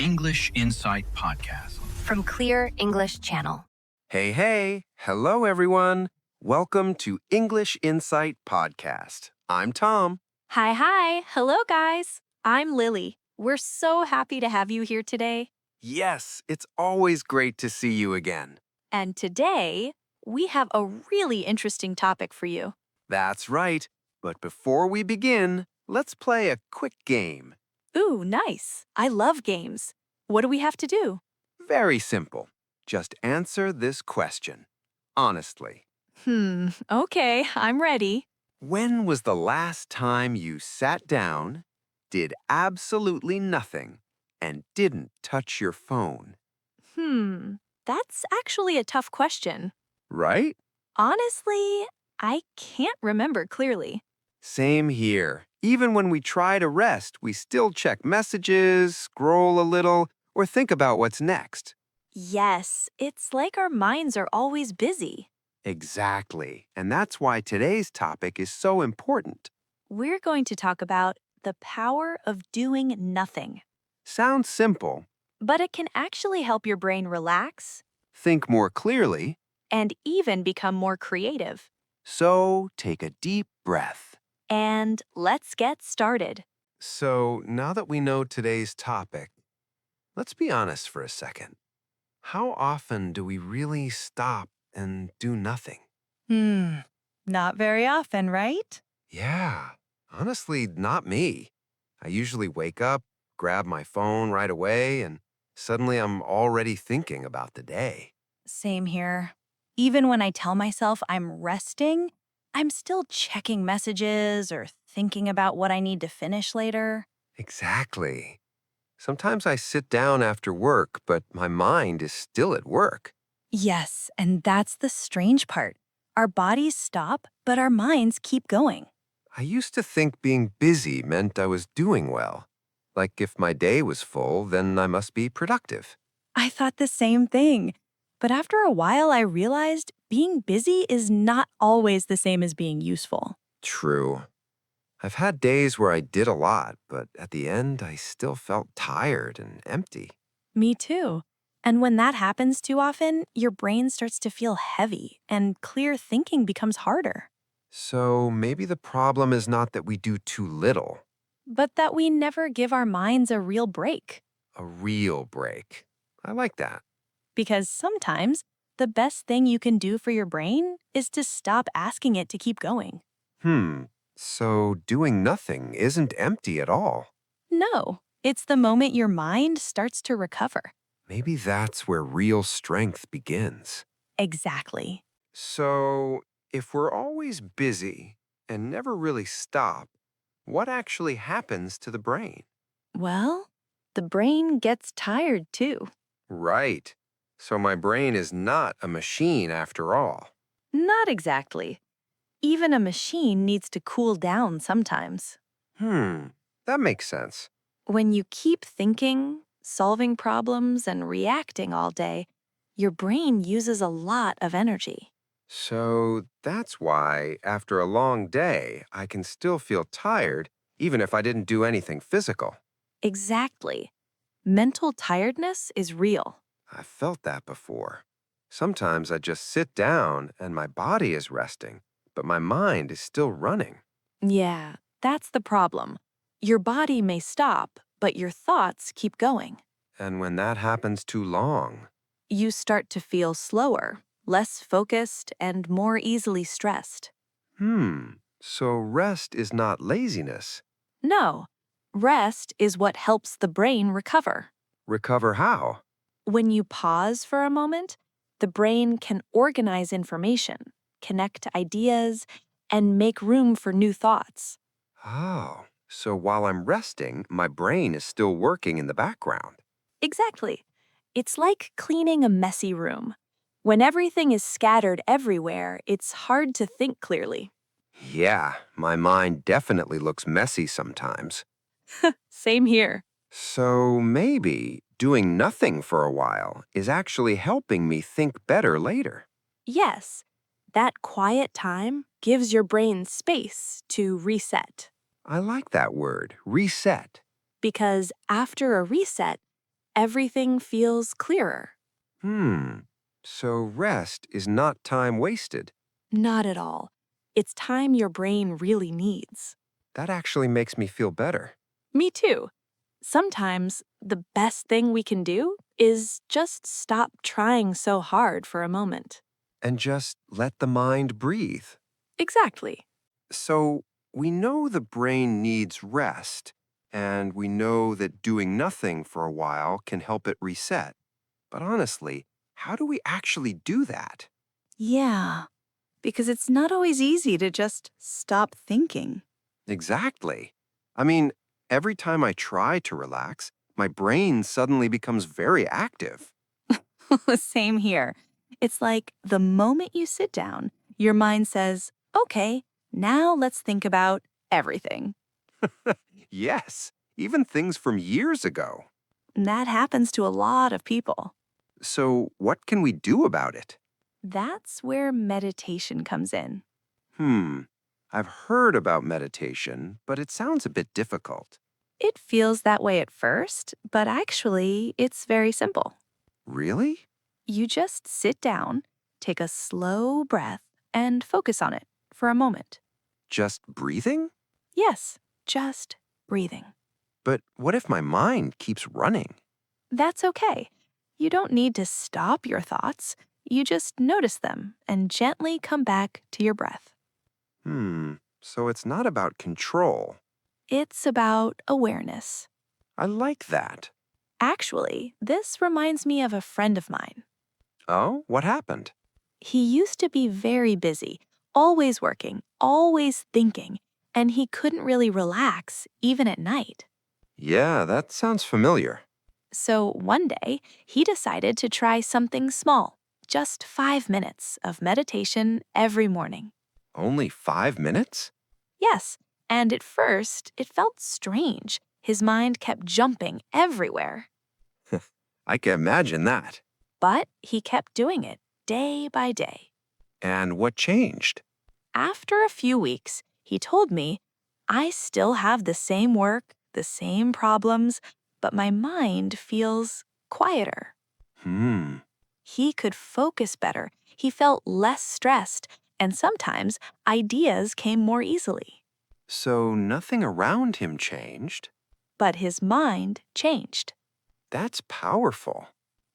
English Insight Podcast from Clear English Channel. Hey, hello everyone. Welcome to English Insight Podcast. I'm Tom. Hi. Hello, guys. I'm Lily. We're so happy to have you here today. Yes, it's always great to see you again. And today, we have a really interesting topic for you. That's right. But before we begin, let's play a quick game. Ooh, nice. I love games. What do we have to do? Very simple. Just answer this question. Honestly, Okay, I'm ready. when was the last time you sat down, did absolutely nothing, and didn't touch your phone? That's actually a tough question. Right? Honestly, I can't remember clearly. Same here. Even when we try to rest, we still check messages, scroll a little, or think about what's next. Yes, it's like our minds are always busy. Exactly. And that's why today's topic is so important. We're going to talk about the power of doing nothing. Sounds simple. But it can actually help your brain relax Think more clearly. and even become more creative. So take a deep breath. And let's get started. So now that we know today's topic, let's be honest for a second. How often do we really stop and do nothing? Not very often, right? Yeah, honestly, not me. I usually wake up, grab my phone right away, and suddenly I'm already thinking about the day. Same here. Even when I tell myself I'm resting, I'm still checking messages or thinking about what I need to finish later. Exactly. Sometimes I sit down after work, but my mind is still at work. Yes, and that's the strange part. Our bodies stop, but our minds keep going. I used to think being busy meant I was doing well. Like if my day was full, then I must be productive. I thought the same thing. But after a while, I realized being busy is not always the same as being useful. True. I've had days where I did a lot, but at the end, I still felt tired and empty. Me too. And when that happens too often, your brain starts to feel heavy and clear thinking becomes harder. So maybe the problem is not that we do too little, But that we never give our minds a real break. a real break. I like that. Because sometimes the best thing you can do for your brain is to stop asking it to keep going. So doing nothing isn't empty at all. No, it's the moment your mind starts to recover. Maybe that's where real strength begins. Exactly. So, if we're always busy and never really stop, what actually happens to the brain? Well, the brain gets tired too. Right. So, my brain is not a machine after all. Not exactly. Even a machine needs to cool down sometimes. That makes sense. When you keep thinking, solving problems, and reacting all day, your brain uses a lot of energy. So, that's why, after a long day, I can still feel tired, even if I didn't do anything physical. Exactly. Mental tiredness is real. I've felt that before. Sometimes I just sit down and my body is resting, but my mind is still running. Yeah, that's the problem. Your body may stop, but your thoughts keep going. And when that happens too long, You start to feel slower, less focused, and more easily stressed. so rest is not laziness. No, rest is what helps the brain recover. Recover how? When you pause for a moment, the brain can organize information, connect ideas, and make room for new thoughts. Oh, so while I'm resting, my brain is still working in the background. Exactly. It's like cleaning a messy room. When everything is scattered everywhere, it's hard to think clearly. Yeah, my mind definitely looks messy sometimes. Same here. So maybe doing nothing for a while is actually helping me think better later. Yes, that quiet time gives your brain space to reset. I like that word, reset. Because after a reset, everything feels clearer. Hmm. So rest is not time wasted. Not at all. It's time your brain really needs. That actually makes me feel better. Me too. Sometimes the best thing we can do is just stop trying so hard for a moment. And just let the mind breathe. Exactly. So we know the brain needs rest, and we know that doing nothing for a while can help it reset. But honestly, how do we actually do that? Yeah, because it's not always easy to just stop thinking. Exactly. I mean, every time I try to relax, my brain suddenly becomes very active. Same here. It's like the moment you sit down, your mind says, okay, now let's think about everything. Yes, even things from years ago. And that happens to a lot of people. So, what can we do about it? That's where meditation comes in. Hmm, I've heard about meditation, but it sounds a bit difficult. It feels that way at first, but actually, it's very simple. Really? You just sit down, take a slow breath, and focus on it for a moment. Just breathing? Yes, just breathing. But what if my mind keeps running? That's okay. You don't need to stop your thoughts. You just notice them and gently come back to your breath. So it's not about control. It's about awareness. I like that. Actually, this reminds me of a friend of mine. Oh, what happened? He used to be very busy, always working, always thinking, and he couldn't really relax, even at night. Yeah, that sounds familiar. So one day, he decided to try something small, just 5 minutes of meditation every morning. Only 5 minutes? Yes, and at first, it felt strange. His mind kept jumping everywhere. I can imagine that. But he kept doing it day by day. And what changed? After a few weeks, he told me, I still have the same work, the same problems, but my mind feels quieter. Hmm. He could focus better, he felt less stressed, and sometimes ideas came more easily. So nothing around him changed? But his mind changed. That's powerful.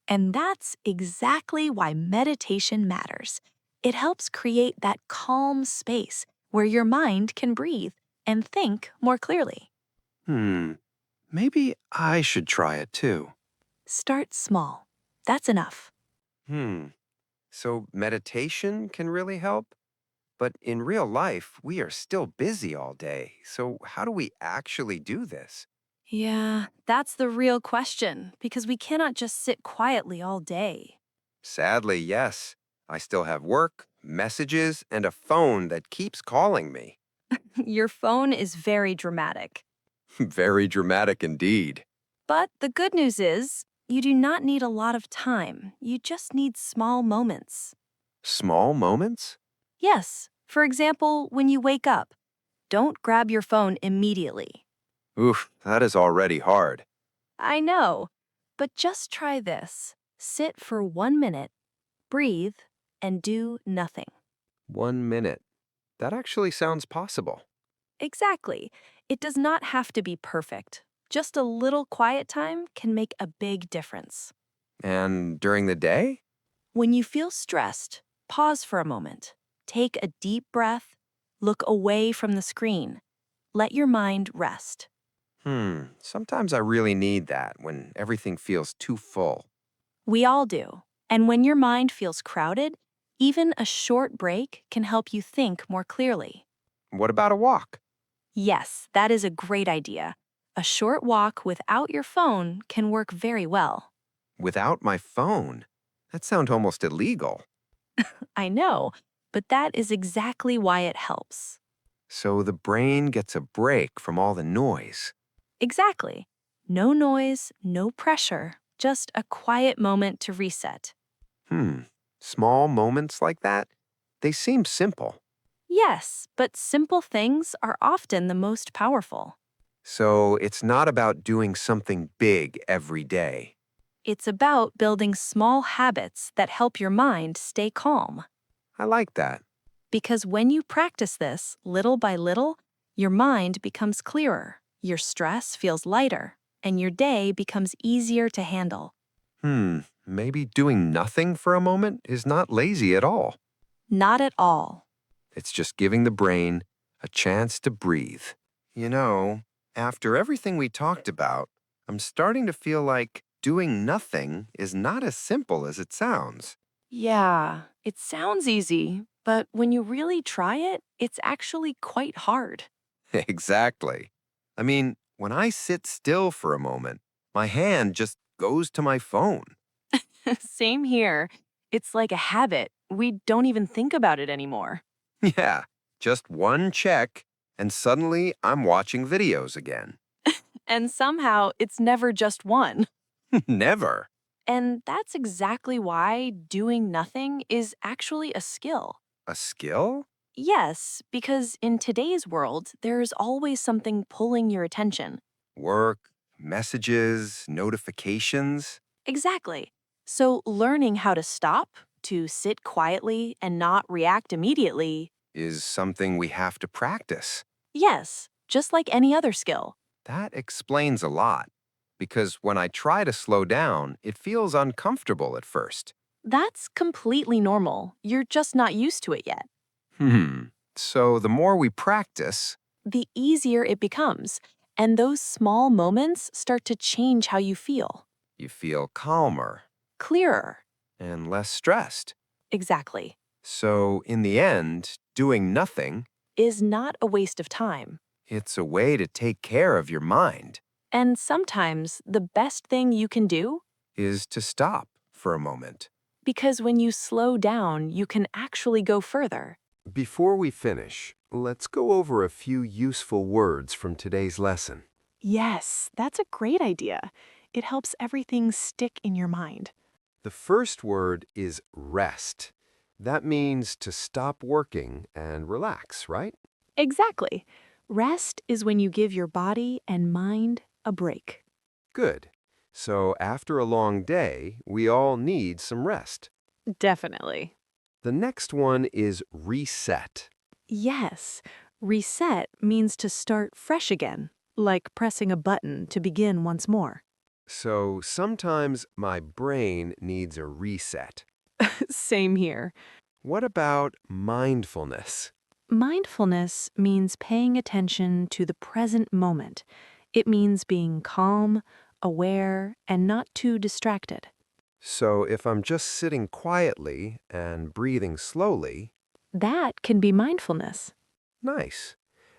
And that's exactly why meditation matters. It helps create that calm space where your mind can breathe and think more clearly. Hmm. Maybe I should try it too. Start small. That's enough. Hmm. So meditation can really help? But in real life, we are still busy all day. So how do we actually do this? Yeah, that's the real question because we cannot just sit quietly all day. Sadly, yes. I still have work, messages, and a phone that keeps calling me. Your phone is very dramatic. Very dramatic indeed. But the good news is, you do not need a lot of time. You just need small moments. Small moments? Yes, for example, when you wake up, don't grab your phone immediately. Oof, that is already hard. I know, but just try this. Sit for 1 minute, breathe, and do nothing. 1 minute. That actually sounds possible. Exactly. It does not have to be perfect. Just a little quiet time can make a big difference. And during the day? When you feel stressed, pause for a moment. Take a deep breath. Look away from the screen. Let your mind rest. Sometimes I really need that when everything feels too full. We all do. And when your mind feels crowded, even a short break can help you think more clearly. What about a walk? Yes, that is a great idea. A short walk without your phone can work very well. Without my phone? That sounds almost illegal. I know, but that is exactly why it helps. So the brain gets a break from all the noise. Exactly. No noise, no pressure, just a quiet moment to reset. Hmm. Small moments like that? They seem simple. Yes, but simple things are often the most powerful. So it's not about doing something big every day. It's about building small habits that help your mind stay calm. I like that. Because when you practice this, little by little, your mind becomes clearer, your stress feels lighter, and your day becomes easier to handle. Maybe doing nothing for a moment is not lazy at all. Not at all. It's just giving the brain a chance to breathe. You know, after everything we talked about, I'm starting to feel like doing nothing is not as simple as it sounds. Yeah, it sounds easy, but when you really try it, it's actually quite hard. Exactly. I mean, when I sit still for a moment, my hand just goes to my phone. Same here. It's like a habit. We don't even think about it anymore. Yeah, just one check, and suddenly I'm watching videos again. And somehow it's never just one. Never. And that's exactly why doing nothing is actually a skill. A skill? Yes, because in today's world, there's always something pulling your attention. Work, messages, notifications. Exactly. So learning how to stop, to sit quietly and not react immediately, Is something we have to practice. yes, just like any other skill. That explains a lot. Because when I try to slow down, it feels uncomfortable at first. That's completely normal. You're just not used to it yet. So the more we practice, The easier it becomes, and those small moments start to change how you feel. you feel calmer Clearer. and less stressed. Exactly. So in the end, doing nothing, Is not a waste of time. it's a way to take care of your mind, And sometimes the best thing you can do, is to stop for a moment. because when you slow down, you can actually go further. Before we finish, let's go over a few useful words from today's lesson. Yes, that's a great idea. It helps everything stick in your mind. The first word is rest. That means to stop working and relax, right? Exactly. Rest is when you give your body and mind a break. Good. So after a long day, we all need some rest. Definitely. The next one is reset. Yes, reset means to start fresh again, like pressing a button to begin once more. So sometimes my brain needs a reset. Same here. What about mindfulness? Mindfulness means paying attention to the present moment. It means being calm, aware, and not too distracted. So if I'm just sitting quietly and breathing slowly, That can be mindfulness. nice.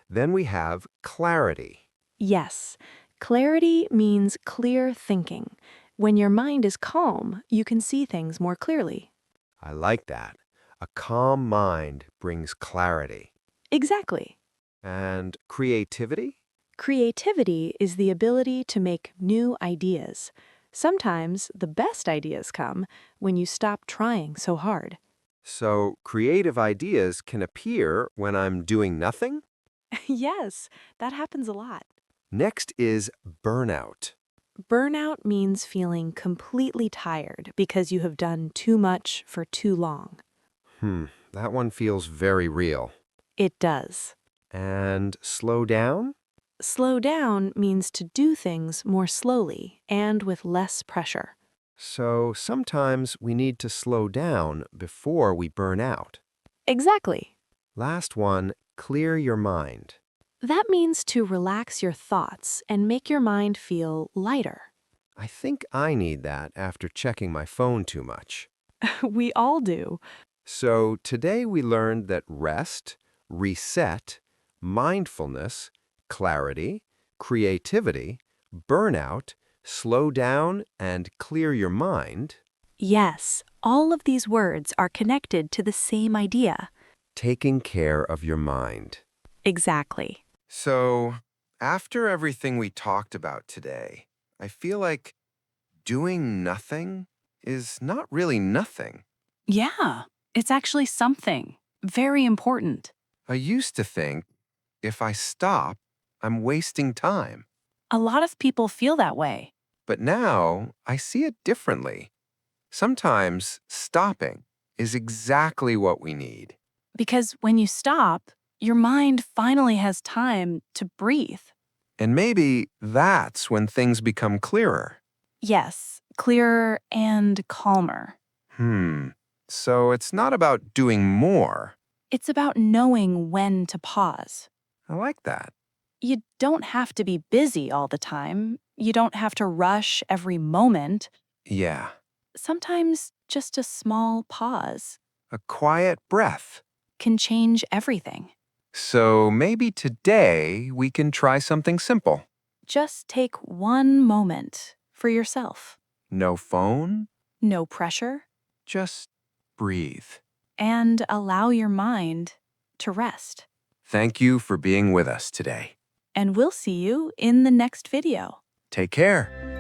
Then we have clarity. Yes, clarity means clear thinking. When your mind is calm, you can see things more clearly. I like that. A calm mind brings clarity. Exactly. And creativity? Creativity is the ability to make new ideas. Sometimes the best ideas come when you stop trying so hard. So creative ideas can appear when I'm doing nothing? Yes, that happens a lot. Next is burnout. Burnout means feeling completely tired because you have done too much for too long. That one feels very real. It does. And slow down? Slow down means to do things more slowly and with less pressure. So sometimes we need to slow down before we burn out. Exactly. Last one, clear your mind. That means to relax your thoughts and make your mind feel lighter. I think I need that after checking my phone too much. We all do. So today we learned that rest, reset, mindfulness, clarity, creativity, burnout, slow down, and clear your mind, Yes, all of these words are connected to the same idea. taking care of your mind. Exactly. So, after everything we talked about today, I feel like doing nothing is not really nothing. Yeah, it's actually something very important. I used to think if I stop, I'm wasting time. A lot of people feel that way. But now I see it differently. Sometimes stopping is exactly what we need. Because when you stop, your mind finally has time to breathe. And maybe that's when things become clearer. Yes, clearer and calmer. So it's not about doing more. It's about knowing when to pause. I like that. You don't have to be busy all the time. You don't have to rush every moment. Yeah, Sometimes just a small pause a quiet breath. can change everything. So maybe today we can try something simple. Just take one moment for yourself. No phone, No pressure, just breathe. and allow your mind to rest. Thank you for being with us today. And we'll see you in the next video. Take care.